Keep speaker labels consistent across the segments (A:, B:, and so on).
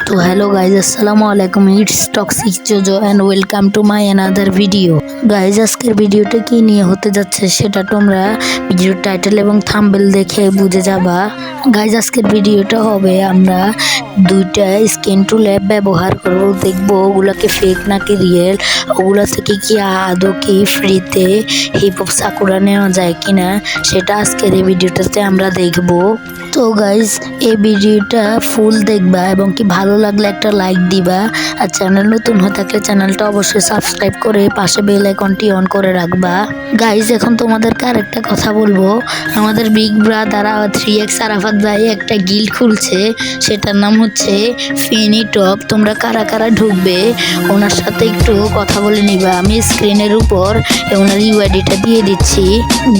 A: তো hello guys, আসসালামু আলাইকুম। It's toxic JoJo and welcome to my another video. Guys, আজকের ভিডিওটা কি নিয়ে হতে যাচ্ছে সেটা তোমরা ভিডিওর টাইটেল এবং থাম্বনেল দেখে বুঝে যাবা। গাইজ, আজকের ভিডিওটা হবে আমরা দুইটা স্কিন টুল অ্যাপ ব্যবহার করব, দেখবো ওগুলাকে ফেক নাকি রিয়েল, ওগুলা থেকে কি আদৌ কি ফ্রিতে হিপহপ সাকুরা নেওয়া যায় কিনা সেটা আজকের এই ভিডিওটাতে আমরা দেখবো। তো গাইজ, এই ভিডিওটা ফুল দেখবা এবং কি ভালো লাগলে একটা লাইক দিবা, আর চ্যানেল নতুন হয়ে থাকলে চ্যানেলটা অবশ্যই সাবস্ক্রাইব করে পাশে বেল আইকনটি অন করে রাখবা। গাইজ, এখন তোমাদেরকে আরেকটা কথা বলবো, আমাদের বিগ ব্রাদার 3x আরাফাত ভাই একটা গিল্ড খুলছে, সেটার নাম হচ্ছে ফেনি টপ। তোমরা কারা কারা ঢুকবে ওনার সাথে একটু কথা বলে নিবা। আমি স্ক্রিনের উপর ওনার ইউআইডিটা দিয়ে দিচ্ছি।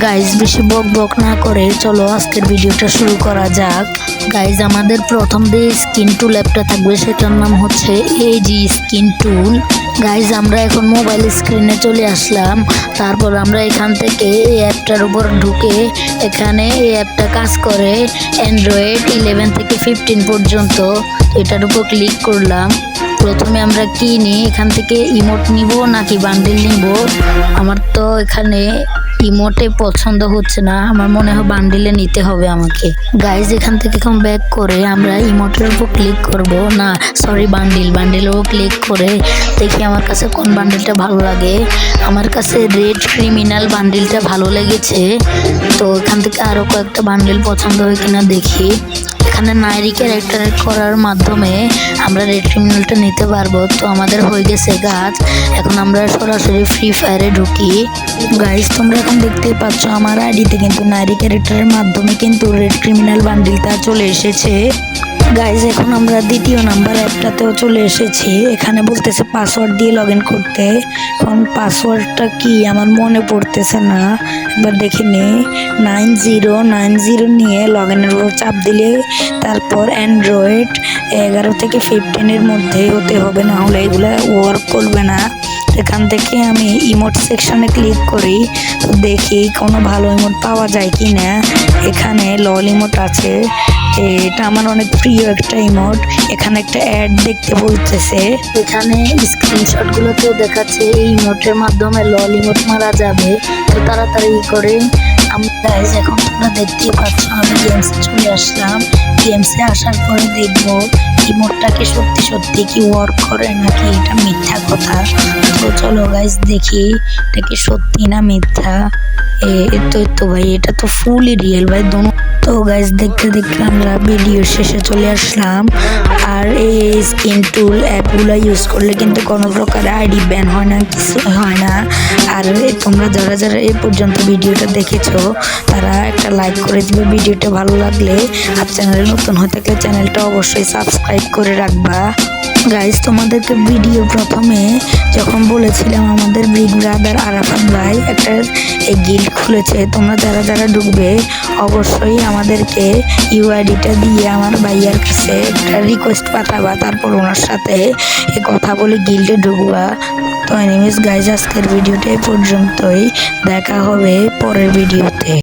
A: গাইজ, বেশি বক বক না করে চলো আজকের ভিডিওটা শুরু করা যাক। গাইজ, আমাদের প্রথম যে স্কিন টুল অ্যাপটা থাকবে সেটার নাম হচ্ছে এজি স্কিন টুল। গাইজ, আমরা এখন মোবাইল স্ক্রিনে চলে আসলাম। তারপর আমরা এখান থেকে এই অ্যাপটার উপর ঢুকে এখানে এই অ্যাপটা কাজ করে অ্যান্ড্রয়েড 11 থেকে 15 পর্যন্ত। এটার উপর ক্লিক করলাম। প্রথমে আমরা কি নিই, এখান থেকে ইমোট নিব নাকি বান্ডিল নিব। আমার তো এখানে ইমোটে পছন্দ হচ্ছে না, আমার মনে হয় বান্ডিলে নিতে হবে আমাকে। গাইজ, এখান থেকে এখন ব্যাক করে আমরা ইমোটের উপর ক্লিক করব, না সরি বান্ডিলের উপর ক্লিক করে দেখি আমার কাছে কোন বান্ডিলটা ভালো লাগে। আমার কাছে রেড ক্রিমিনাল বান্ডিলটা ভালো লেগেছে, তো এখান থেকে আরও কয়েকটা বান্ডিল পছন্দ হয় কিনা দেখি। এখানে নাইরি ক্যারেক্টার করার মাধ্যমে আমরা রেড ক্রিমিনালটা নিতে পারবো। তো আমাদের হয়ে গেছে গাছ, এখন আমরা সরাসরি ফ্রি ফায়ারে ঢুকি। গাইজ, তোমরা এখন দেখতেই পাচ্ছ আমার আইডিতে কিন্তু নাইরি ক্যারেক্টারের মাধ্যমে কিন্তু রেড ক্রিমিনাল বান্ডিলটা চলে এসেছে। গাইজ, এখন আমরা দ্বিতীয় নাম্বার অ্যাপটাতেও চলে এসেছি। এখানে বলতেছে পাসওয়ার্ড দিয়ে লগ ইন করতে। এখন পাসওয়ার্ডটা কি আমার মনে পড়তেছে না, একবার দেখে নিই। 9090 নিয়ে লগ ইনের উপর চাপ দিলে তারপর অ্যান্ড্রয়েড 11 থেকে 15 মধ্যে হতে হবে, না হলে এগুলো ওয়ার্ক করবে না। এখান থেকে আমি ইমোট সেকশনে ক্লিক করি, তো দেখি কোনো ভালো ইমোট পাওয়া যায় কি না। এখানে লল ইমোট আছে, এটা আমার অনেক প্রিয় একটা ইমোট। এখানে একটা অ্যাড দেখতে বলতেছে, এখানে স্ক্রিনশটগুলোতেও দেখাচ্ছে এই ইমোটের মাধ্যমে লল ইমোট মারা যাবে। তো তাড়াতাড়ি করে আমরা এখন তোমরা দেখতেই পাচ্ছ আমি গেমসে চলে আসলাম। গেমসে আসার পরে দেখবো ইমোটটাকে সত্যি সত্যি কি ওয়ার্ক করে নাকি এটা মিথ্যা কথা। তো চলো গাইজ দেখি এটা কি সত্যি না মিথ্যা। তো ভাই এটা তো ফুলই রিয়েল ভাই দোনো। তো গাইজ, দেখতে দেখতে আমরা ভিডিও শেষে চলে আসলাম। আর এই স্কিন টুল অ্যাপগুলো ইউজ করলে কিন্তু কোনো প্রকার আইডি ব্যান হয় না, কিছু হয় না। আর তোমরা যারা যারা এই পর্যন্ত ভিডিওটা দেখেছো তারা একটা লাইক করে দিবে ভিডিওটা ভালো লাগলে, আর চ্যানেলে নতুন হয়ে থাকলে চ্যানেলটা অবশ্যই সাবস্ক্রাইব করে রাখবা। গাইজ, তোমাদেরকে ভিডিও প্রথমে যখন বলেছিলাম আমাদের বিগ ব্রাদার আরাফাত ভাই একটা এই গিল্ড খুলেছে, তোমরা যারা যারা ঢুকবে অবশ্যই আমাদেরকে ইউআইডিটা দিয়ে আমার ভাইয়ার কাছে একটা রিকোয়েস্ট পাঠাবা, তারপর ওনার সাথে এই কথা বলে গিল্ডে ঢুকবা। তো এনিওয়েজ গাইজ, আজকের ভিডিওটা এই পর্যন্তই, দেখা হবে পরের ভিডিওতে।